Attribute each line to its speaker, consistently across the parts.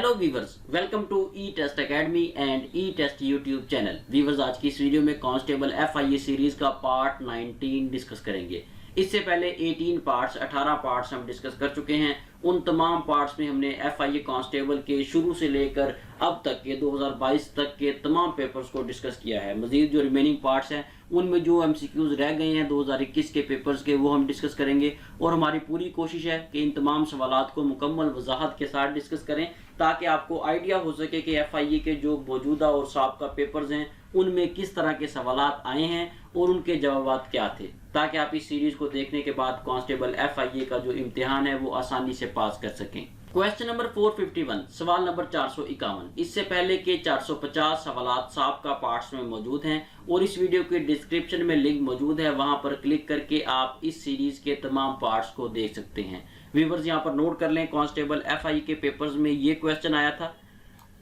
Speaker 1: Hello viewers, welcome to E test academy and E test YouTube channel. Viewers, आज की इस video में constable FIA series का part 19 discuss करेंगे। इससे पहले 18 पार्ट्स हम डिस्कस कर चुके हैं। उन तमाम पार्ट्स में हमने FIA कांस्टेबल के शुरू से लेकर अब तक के 2022 तक के तमाम पेपर्स को डिस्कस किया है। मजीद जो रिमेनिंग पार्ट्स हैं उनमें जो MCQs रह गए हैं 2021 के पेपर्स के, वो हम डिस्कस करेंगे। और हमारी पूरी कोशिश है कि इन तमाम सवालात को मुकम्मल वजाहत के साथ डिस्कस करें ताकि आपको आइडिया हो सके कि FIA के जो मौजूदा और साबका पेपर्स हैं उनमें किस तरह के सवालात आए हैं और उनके जवाब क्या थे, ताकि आप इस सीरीज को देखने के बाद कांस्टेबल FIA का जो इम्तिहान है वो आसानी से पास कर सकें। क्वेश्चन नंबर 451, सवाल नंबर 451। इससे पहले के 450 सवालात साबका पार्ट्स में मौजूद हैं और इस वीडियो के डिस्क्रिप्शन में लिंक मौजूद है, वहां पर क्लिक करके आप इस सीरीज के तमाम पार्ट्स को देख सकते हैं। व्यूवर्स, यहां पर नोट कर लें, कांस्टेबल FIA के पेपर्स में ये क्वेश्चन आया था,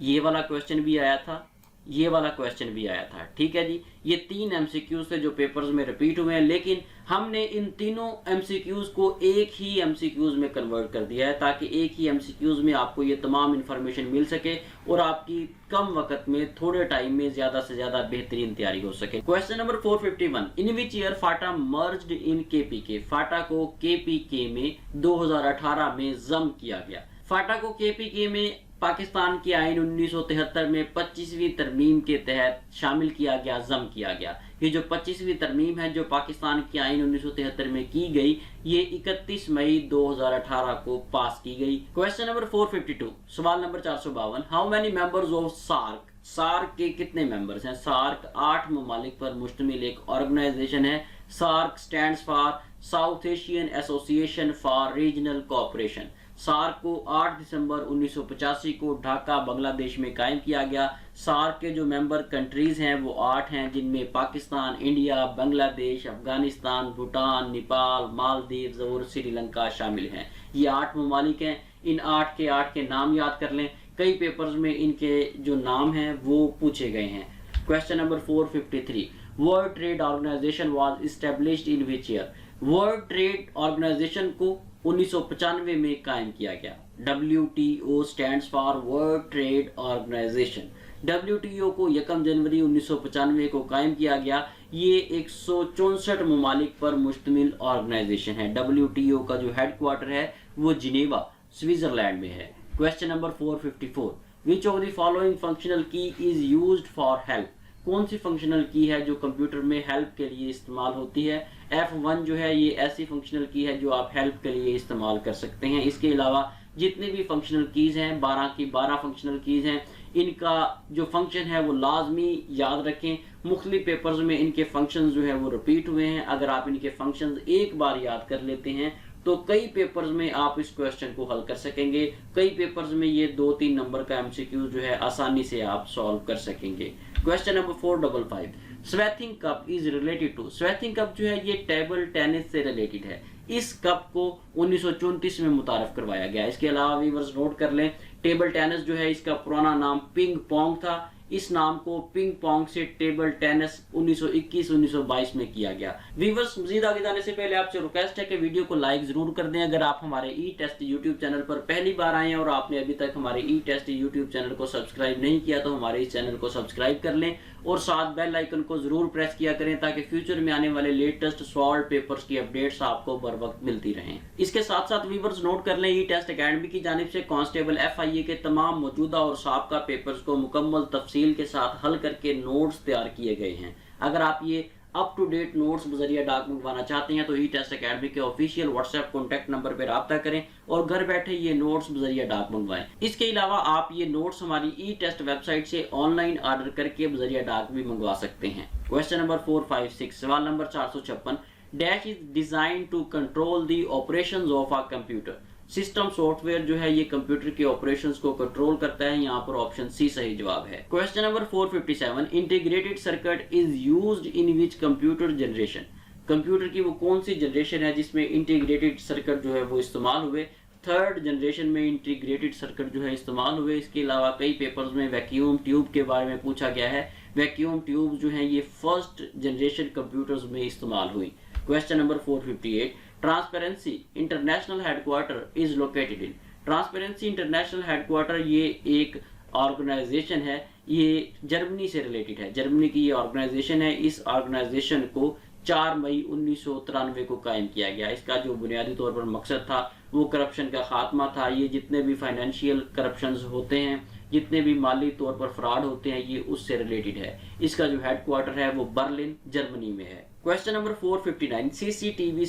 Speaker 1: ये वाला क्वेश्चन भी आया था, ये वाला क्वेश्चन भी आया था। ठीक है जी, ये 3 MCQs थे जो पेपर्स में रिपीट हुए हैं, लेकिन हमने इन तीनों MCQs को एक ही MCQs में कन्वर्ट कर दिया है ताकि एक ही MCQs में आपको ये तमाम इंफॉर्मेशन मिल सके और आपकी कम वक्त में थोड़े टाइम में ज्यादा से ज्यादा बेहतरीन तैयारी हो सके। Question number 451, in which year Phata merged in KPK। फाटा को KPK में 2018 में जम किया गया। फाटा को KPK में पाकिस्तान की आइन 1973 में 25वीं तरमीम के तहत शामिल किया गया, जम किया गया। ये जो 25वीं तरमीम है जो पाकिस्तान की आइन 1973 में की गई, ये 31 मई 2018 को पास की गई। क्वेश्चन नंबर 452, सवाल नंबर 452, how many members of SAARC. SAARC के कितने मेंबर्स हैं? सार्क 8 ममालिक पर मुश्तमिल एक ऑर्गेनाइजेशन है। SAARC stands for South Asian Association for Regional Cooperation. SAARC को 8 दिसंबर 1985 को ढाका बांग्लादेश में कायम किया गया। सार्क के जो मेंबर कंट्रीज हैं वो 8 हैं, जिनमें पाकिस्तान, इंडिया, बांग्लादेश, अफगानिस्तान, भूटान, नेपाल, मालदीव्स और श्रीलंका शामिल हैं। ये 8 ममालिक हैं। इन 8 के नाम याद कर लें। कई पेपर्स में इनके जो नाम हैं वो पूछे गए हैं। Question number 453, World Trade Organization was established in which year. World Trade Organization को 1995 में कायम किया गया। WTO stands for World Trade Organization. WTO को 1 जनवरी 1995 को कायम किया गया। ये 164 ममालिक पर मुश्तमिल ऑर्गेनाइजेशन है। WTO का जो हेडक्वार्टर है वो जिनेवा, स्विट्जरलैंड में है। Question number 454, which of the following functional की इज यूज्ड फॉर हेल्प। कौन सी फंक्शनल की है जो कंप्यूटर में हेल्प के लिए इस्तेमाल होती है? F1 जो है ये ऐसी फंक्शनल की है जो आप हेल्प के लिए इस्तेमाल कर सकते हैं। इसके अलावा जितने भी फंक्शनल कीज हैं, 12 की 12 फंक्शनल कीज हैं, इनका जो फंक्शन है वो लाजमी याद रखें। मुख्तलिफ पेपर्स में इनके फंक्शंस जो है वो रिपीट हुए हैं। अगर आप इनके फंक्शंस एक बार याद कर लेते हैं तो कई पेपर्स में आप इस क्वेश्चन को हल कर सकेंगे। कई पेपर्स में ये 2-3 नंबर का MCQ जो है आसानी से आप सॉल्व कर सकेंगे। Question number 455, Swaythling cup is related to. Swaythling cup जो है ये टेबल टेनिस से रिलेटेड है। इस कप को 1934 में मुतारफ करवाया गया। इसके अलावा व्यूअर्स नोट कर लें, टेबल टेनिस जो है इसका पुराना नाम पिंग पोंग था। इस नाम को पिंग पोंग से टेबल टेनिस 1921-1922 में किया गया। व्यूअर्स, मजीद आगे जाने से पहले आपसे रिक्वेस्ट है कि वीडियो को लाइक जरूर कर दें। अगर आप हमारे ई टेस्ट यूट्यूब चैनल पर पहली बार आए हैं और आपने अभी तक हमारे ई टेस्ट यूट्यूब चैनल को सब्सक्राइब नहीं किया तो हमारे इस चैनल को सब्सक्राइब कर लें और साथ बेल आइकन को जरूर प्रेस किया करें ताकि फ्यूचर में आने वाले लेटेस्ट सॉल्व पेपर्स की अपडेट्स आपको बर वक्त मिलती रहें। इसके साथ साथ व्यूअर्स नोट कर लें, ई टेस्ट एकेडमी की जानिब से कांस्टेबल FIA के तमाम मौजूदा और साबका पेपर्स को मुकम्मल तफसील के साथ हल करके नोट्स तैयार किए गए हैं। अगर आप ये अप टू डेट नोट्स बजरिया डाक मंगवाना चाहते हैं तो ई टेस्ट एकेडमी के ऑफिशियल व्हाट्सएप कॉन्टैक्ट नंबर पर राब्ता करें और घर बैठे ये नोट्स बजरिया डाक मंगवाएं। इसके अलावा आप ये नोट्स हमारी ई टेस्ट वेबसाइट से ऑनलाइन ऑर्डर करके बजरिया डाक भी मंगवा सकते हैं। क्वेश्चन नंबर 456, सवाल number 456, dash is design to control the operations of a computer. System software जो है ये कंप्यूटर के ऑपरेशंस को कंट्रोल करता है। यहाँ पर ऑप्शन सी सही जवाब है। Question number 457, integrated circuit is used in which computer generation. Computer की वो कौन सी जनरेशन है जिसमें इंटीग्रेटेड सर्किट जो है वो इस्तेमाल हुए? 3rd जनरेशन में इंटीग्रेटेड सर्किट जो है इस्तेमाल हुए। इसके अलावा कई पेपर्स में वैक्यूम ट्यूब के बारे में पूछा गया है। वैक्यूम ट्यूब जो है ये 1st जनरेशन कंप्यूटर्स में इस्तेमाल हुई। Question number 458, transparency international headquarter is located in. Transparency international headquarter ये एक ऑर्गेनाइजेशन है, ये जर्मनी से रिलेटेड है, जर्मनी की ये ऑर्गेनाइजेशन है। इस ऑर्गेनाइजेशन को 4 मई 1993 को कायम किया गया। इसका जो बुनियादी तौर पर मकसद था वो करप्शन का खात्मा था। ये जितने भी फाइनेंशियल करप्शंस होते हैं, जितने भी माली तौर पर फ्रॉड होते हैं, ये उससे रिलेटेड है। इसका जो हेडक्वार्टर है वो बर्लिन जर्मनी में है। Question number 459, CCTV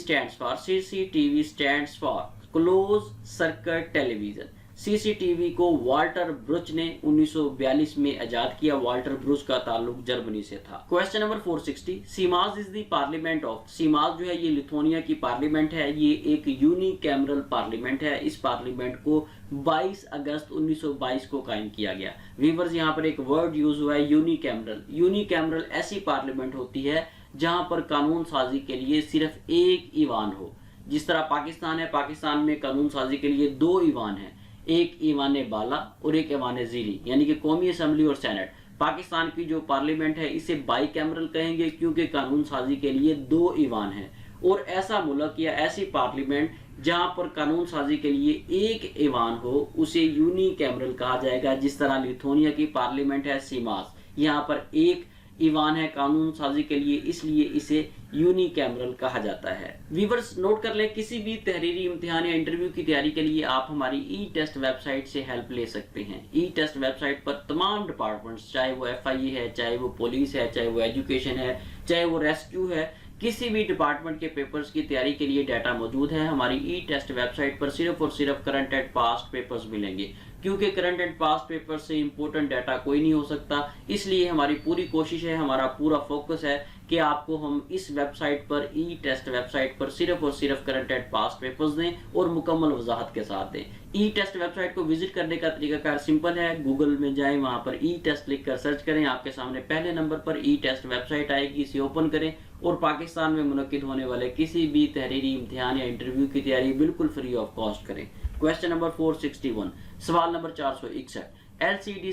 Speaker 1: stands for close circuit television. CCTV को वाल्टर ब्रुच ने 1942 में आजाद किया। वाल्टर ब्रुच का ताल्लुक जर्मनी से था। Question number 460, Seimas is the parliament of. Seimas जो है ये लिथुआनिया की पार्लियामेंट है। ये एक यूनिकैमरल पार्लियामेंट है। इस पार्लियामेंट को 22 अगस्त 1922 को कायम किया गया। व्यूअर्स, यहाँ पर एक वर्ड यूज हुआ है, यूनिकैमरल। यूनिकैमरल ऐसी पार्लियामेंट होती है जहां पर कानून साजी के लिए सिर्फ एक ईवान हो। जिस तरह पाकिस्तान है, पाकिस्तान में कानून साजी के लिए 2 ईवान हैं, एक ईवान बाला और एक ईवान ज़ीली, यानी कि कौमी असम्बली और सेनेट। पाकिस्तान की जो पार्लियामेंट है इसे बाई कैमरल कहेंगे क्योंकि कानून साजी के लिए 2 ईवान हैं। और ऐसा मुल्क या ऐसी पार्लियामेंट जहां पर कानून साजी के लिए एक ईवान हो उसे यूनिकैमरल कहा जाएगा। जिस तरह लिथुआनिया की पार्लियामेंट है सीमास, यहाँ पर एक ईवान है कानून साजी के लिए, इसलिए इसे यूनिकैमरल कहा जाता है। व्यूअर्स, नोट कर लें, किसी भी तहरीरी इम्तिहान या इंटरव्यू की तैयारी के लिए आप हमारी ई टेस्ट वेबसाइट से हेल्प ले सकते हैं। ई टेस्ट वेबसाइट पर तमाम डिपार्टमेंट्स, चाहे वो FIE है, चाहे वो पुलिस है, चाहे वो एजुकेशन है, चाहे वो रेस्क्यू है, किसी भी डिपार्टमेंट के पेपर्स की तैयारी के लिए डाटा मौजूद है। हमारी ई टेस्ट वेबसाइट पर सिर्फ और सिर्फ करंट एंड पास्ट पेपर्स मिलेंगे, क्योंकि करंट एंड पास्ट पेपर से इंपॉर्टेंट डाटा कोई नहीं हो सकता। इसलिए हमारी पूरी कोशिश है, हमारा पूरा फोकस है कि आपको हम इस वेबसाइट पर, ई टेस्ट वेबसाइट पर सिर्फ और सिर्फ करंट एंड पास्ट पेपर्स दें और मुकम्मल वजाहत के साथ दें। ई टेस्ट वेबसाइट को विजिट करने का तरीकाकार सिंपल है। गूगल में जाएं, वहां पर ई टेस्ट लिख कर सर्च करें, आपके सामने पहले नंबर पर ई टेस्ट वेबसाइट आएगी। इसे ओपन करें और पाकिस्तान में मुनक्किद होने वाले किसी भी तहरीरी इम्तिहान या इंटरव्यू की तैयारी बिल्कुल फ्री ऑफ कॉस्ट करें। क्वेश्चन नंबर 461, सवाल number 461, LCD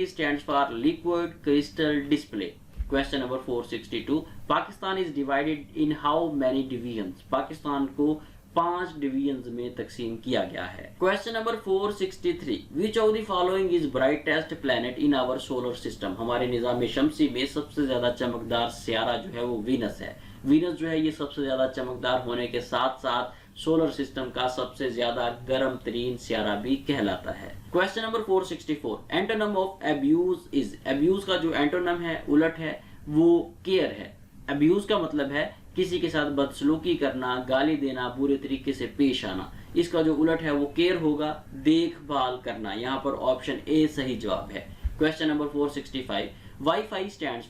Speaker 1: stands for liquid crystal display. Question number 462, Pakistan is divided in how many divisions. Pakistan को 5 डिवीजन्स में तकसीम किया गया है। Question number 463, which of the following is brightest planet in our solar system. हमारे निज़ाम शमसी में सबसे ज्यादा चमकदार सियारा जो है वो वीनस है। वीनस जो है ये सबसे ज्यादा चमकदार होने के साथ साथ सोलर सिस्टम का सबसे ज्यादा गर्म तरीन सियारा भी कहलाता है। Question number 464, antonym of abuse is. Abuse का जो एंटोनम है, उलट है, वो केयर है। अब्यूज का मतलब है किसी के साथ बदसलूकी करना, गाली देना, बुरे तरीके से पेश आना। इसका जो उलट है वो केयर होगा, देखभाल करना। यहाँ पर ऑप्शन ए सही जवाब है। Question number 465, wifi stands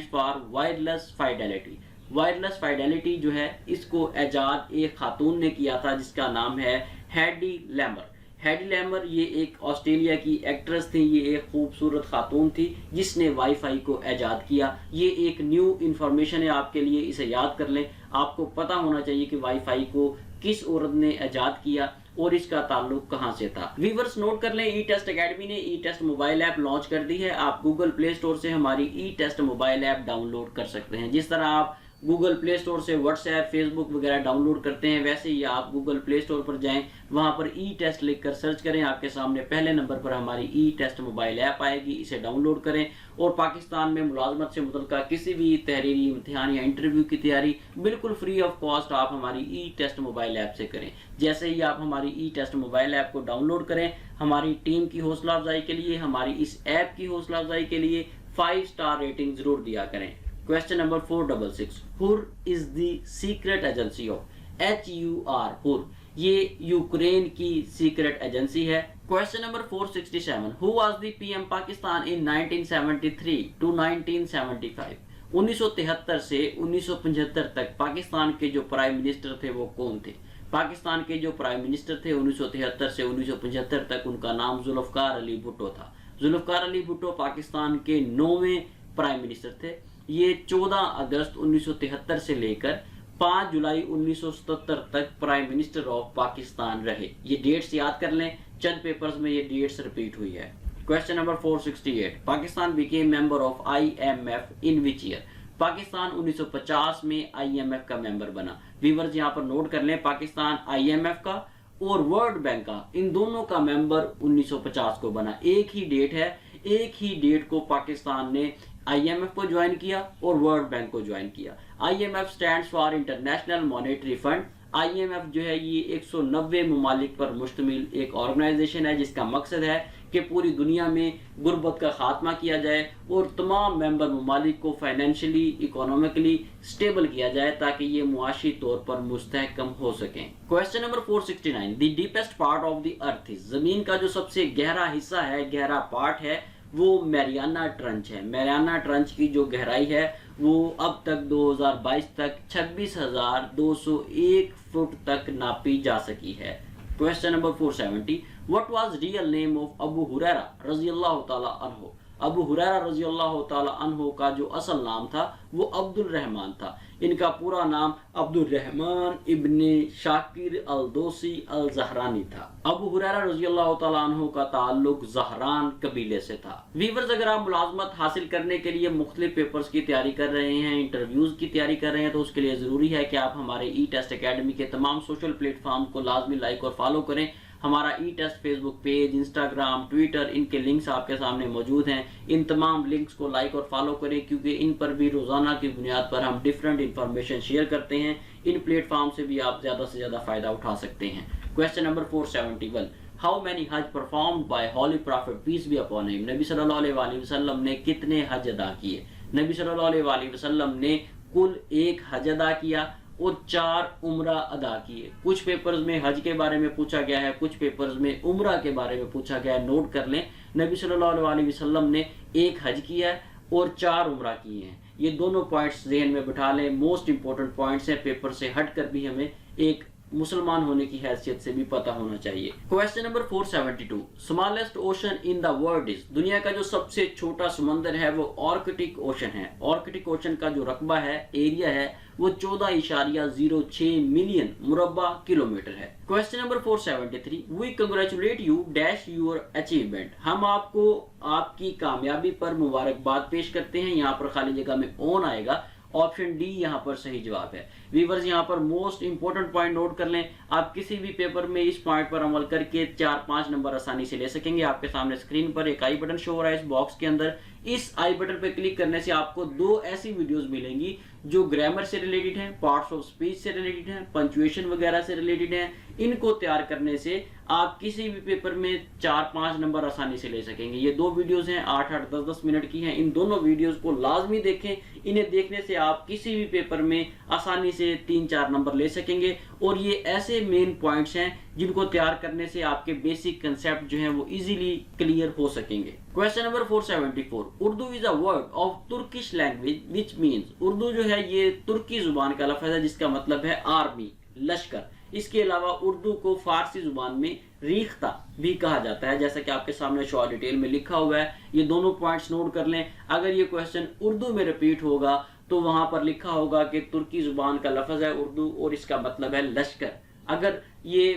Speaker 1: for wireless fidelity. Wireless fidelity जो है इसको एजाद एक खातून ने किया था जिसका नाम है हेडी लैमर। हेडी लैमर ये एक ऑस्ट्रेलिया की एक्ट्रेस थी। ये एक खूबसूरत खातून थी जिसने वाईफाई को एजाद किया। ये एक न्यू इंफॉर्मेशन है आपके लिए, इसे याद कर लें। आपको पता होना चाहिए कि वाईफाई को किस औरत ने एजाद किया और इसका ताल्लुक कहां से था। व्यूअर्स, नोट कर लें, ई टेस्ट अकेडमी ने ई टेस्ट मोबाइल ऐप लॉन्च कर दी है। आप गूगल प्ले स्टोर से हमारी ई टेस्ट मोबाइल ऐप डाउनलोड कर सकते हैं। जिस तरह आप गूगल प्ले स्टोर से व्हाट्सएप, फेसबुक वगैरह डाउनलोड करते हैं, वैसे ही आप गूगल प्ले स्टोर पर जाएं, वहां पर ई टेस्ट लिखकर सर्च करें, आपके सामने पहले नंबर पर हमारी ई टेस्ट मोबाइल ऐप आएगी। इसे डाउनलोड करें और पाकिस्तान में मुलाजमत से मुतल्लिका किसी भी तहरीरी इम्तिहान या इंटरव्यू की तैयारी बिल्कुल फ्री ऑफ कॉस्ट आप हमारी ई टेस्ट मोबाइल ऐप से करें। जैसे ही आप हमारी ई टेस्ट मोबाइल ऐप को डाउनलोड करें, हमारी टीम की हौसला अफजाई के लिए, हमारी इस ऐप की हौसला अफजाई के लिए 5 स्टार रेटिंग जरूर दिया करें। क्वेश्चन नंबर 466, हुर is the secret agency of. HUR, हुर ये यूक्रेन की सीक्रेट एजेंसी है। Question number 467, who was the PM Pakistan in 1973 to 1975। 1973 से 1975 तक पाकिस्तान के जो प्राइम मिनिस्टर थे वो कौन थे। पाकिस्तान के जो प्राइम मिनिस्टर थे 1973 से 1975 तक, उनका नाम जुल्फकार अली भुट्टो था। जुल्फकार अली भुट्टो पाकिस्तान के 9वें प्राइम मिनिस्टर थे। ये 14 अगस्त 1973 से लेकर 5 जुलाई 1977 तक प्राइम मिनिस्टर ऑफ पाकिस्तान रहे। ये डेट्स याद कर लें, चंद पेपर्स में ये डेट्स रिपीट हुई है। Question number 468, Pakistan became member of IMF in which year. Pakistan 1950 में IMF का मेंबर बना। व्यूअर्स, यहाँ पर नोट कर लें, पाकिस्तान IMF का اور ورلڈ بینک کا، ان دونوں کا ممبر 1950 کو بنا. ایک ہی ڈیٹ ہے، ایک ہی ڈیٹ کو پاکستان نے آئی ایم ایف کو جوائن کیا اور ورلڈ بینک کو جوائن کیا. I M F stands for international monetary fund. I M F جو ہے یہ 190 ممالک پر مشتمل ایک آرگنائزیشن ہے جس کا مقصد ہے کہ پوری دنیا میں غربت کا خاتمہ کیا جائے اور تمام ممبر ممالک کو فائنینشلی، اکنامکلی سٹیبل کیا جائے تاکہ یہ معاشی طور پر مستحکم ہو سکیں. Question number 469. The deepest part of the earth is. زمین کا جو سب سے گہرا حصہ ہے، گہرا پارٹ ہے، وہ میریانا ٹرنچ ہے. میریانا ٹرنچ کی جو گہرائی ہے وہ اب تک 2022 تک 26,201 فٹ تک ناپی جا سکی ہے. Question number 470. What was real name of ابو ہریرہ رضی اللہ تعالی عنہ. ابو ہریرہ رضی اللہ تعالی عنہ کا جو اصل نام تھا وہ عبد الرحمن تھا. ان کا پورا نام عبد الرحمن ابن شاکر الدوسی الزہرانی تھا. ابو ہریرہ رضی اللہ تعالی عنہ کا تعلق زہران قبیلے سے تھا. ویورز، اگر آپ ملازمت حاصل کرنے کے لیے مختلف پیپرز کی تیاری کر رہے ہیں، انٹرویوز کی تیاری کر رہے ہیں، تو اس کے لیے ضروری ہے کہ آپ ہمارے ای ٹیسٹ اکیڈمی کے تمام سوشل پلیٹ فارم کو لازمی لائک اور فالو کریں. ہمارا ای ٹیسٹ فیس بک پیج، انسٹاگرام، ٹویٹر، ان کے لنکس آپ کے سامنے موجود ہیں. ان تمام لنکس کو لائک اور فالو کریں کیونکہ ان پر بھی روزانہ کی بنیاد پر ہم ڈیفرنٹ انفارمیشن شیئر کرتے ہیں. ان پلیٹ فارم سے بھی آپ زیادہ سے زیادہ فائدہ اٹھا سکتے ہیں. Question number 471. How many Hajj performed by Holy Prophet peace be upon him. نبی صلی اللہ علیہ وآلہ وسلم نے کتنے حج ادا کیے؟ نبی صلی اللہ علیہ وآلہ وسلم نے کل 1 حج ادا کیا اور 4 عمرہ ادا کیے. کچھ پیپرز میں حج کے بارے میں پوچھا گیا ہے، کچھ پیپرز میں عمرہ کے بارے میں پوچھا گیا ہے. نوٹ کر لیں، نبی صلی اللہ علیہ وسلم نے 1 حج کیا ہے اور 4 عمرہ کیے ہیں. یہ دونوں پوائنٹس ذہن میں بٹھا لیں، موسٹ امپورٹنٹ پوائنٹس ہیں. پیپر سے ہٹ کر بھی ہمیں ایک مسلمان ہونے کی حیثیت سے بھی پتہ ہونا چاہیے. Question number 472. Smallest ocean in the world is. دنیا کا جو سب سے چھوٹا سمندر ہے وہ آرکٹک اوشن ہے. آرکٹک اوشن کا جو رقبہ ہے، ایریا ہے، وہ 14.06 ملین مربع کلومیٹر ہے. Question number 473. We congratulate you dash your achievement. ہم آپ کو آپ کی کامیابی پر مبارکباد پیش کرتے ہیں. یہاں پر خالی جگہ میں اون آئے گا. آپشن ڈی یہاں پر صحیح جواب ہے. ویورز، یہاں پر موسٹ امپورٹنٹ پوائنٹ نوٹ کر لیں. آپ کسی بھی پیپر میں اس پوائنٹ پر عمل کر کے 4-5 نمبر آسانی سے لے سکیں گے. آپ کے سامنے اسکرین پر ایک آئی بٹن شو ہو رہا ہے اس باکس کے اندر. اس آئی بٹن پہ کلک کرنے سے آپ کو 2 ایسی ویڈیوز ملیں گی جو گرامر سے ریلیٹڈ ہیں، پارٹس آف سپیچ سے ریلیٹڈ ہیں، پنچویشن وغیرہ سے ریلیٹڈ ہیں. ان کو تیار کرنے سے آپ کسی بھی پیپر میں 4-5 نمبر آسانی سے لے سکیں گے. یہ 2 ویڈیوز ہیں، 8-8 10-10 منٹ کی ہیں. ان دونوں ویڈیوز کو لازمی دیکھیں. انہیں دیکھنے سے آپ کسی بھی پیپر میں آسانی سے 3-4 نمبر لے سکیں گے. اور یہ ایسے مین پوائنٹس ہیں جن کو تیار کرنے سے آپ کے بیسک کنسیپٹ جو ہیں وہ ایزیلی کلیئر ہو سکیں گے. Question number 474. Urdu is a word of Turkish language which means. Urdu جو ہے یہ ترکی زبان کا لفظ ہے جس کا مطلب ہے آرمی، لشکر. اس کے علاوہ اردو کو فارسی زبان میں ریختہ بھی کہا جاتا ہے، جیسا کہ آپ کے سامنے شو ڈیٹیل میں لکھا ہوا ہے. یہ دونوں پوائنٹس نوٹ کر لیں. اگر یہ کوسچن اردو میں ریپیٹ ہوگا تو وہاں پر لکھا ہوگا کہ ترکی زبان کا لفظ ہے اردو اور اس کا مطلب ہے لشکر. اگر یہ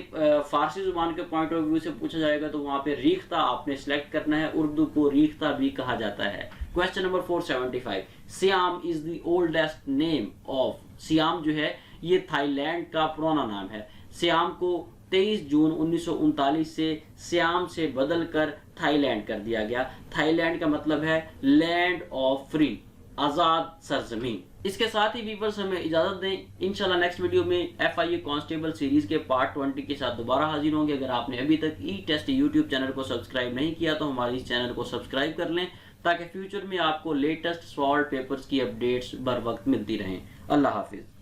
Speaker 1: فارسی زبان کے پوائنٹ آف ویو سے پوچھا جائے گا تو وہاں پہ ریختہ آپ نے سلیکٹ کرنا ہے. اردو کو ریختہ بھی کہا جاتا ہے. Question number 475. Siam is the oldest name of. Siam جو ہے یہ تھائی لینڈ کا پرانا نام ہے. سیام کو 23 جون 1939 سے سیام سے بدل کر تھائی لینڈ کر دیا گیا. تھائی لینڈ کا مطلب ہے لینڈ آف فری، آزاد سرزمین. اس کے ساتھ ہی ویورز ہمیں اجازت دیں. انشاءاللہ نیکسٹ ویڈیو میں FIA کانسٹیبل سیریز کے پارٹ 20 کے ساتھ دوبارہ حاضر ہوں گے. اگر آپ نے ابھی تک ای ٹیسٹ یوٹیوب چینل کو سبسکرائب نہیں کیا تو ہمارے اس چینل کو سبسکرائب کر لیں تاکہ فیوچر میں آپ کو لیٹسٹ سوال پیپرز کی اپڈیٹس بر وقت ملتی رہیں. اللہ حافظ.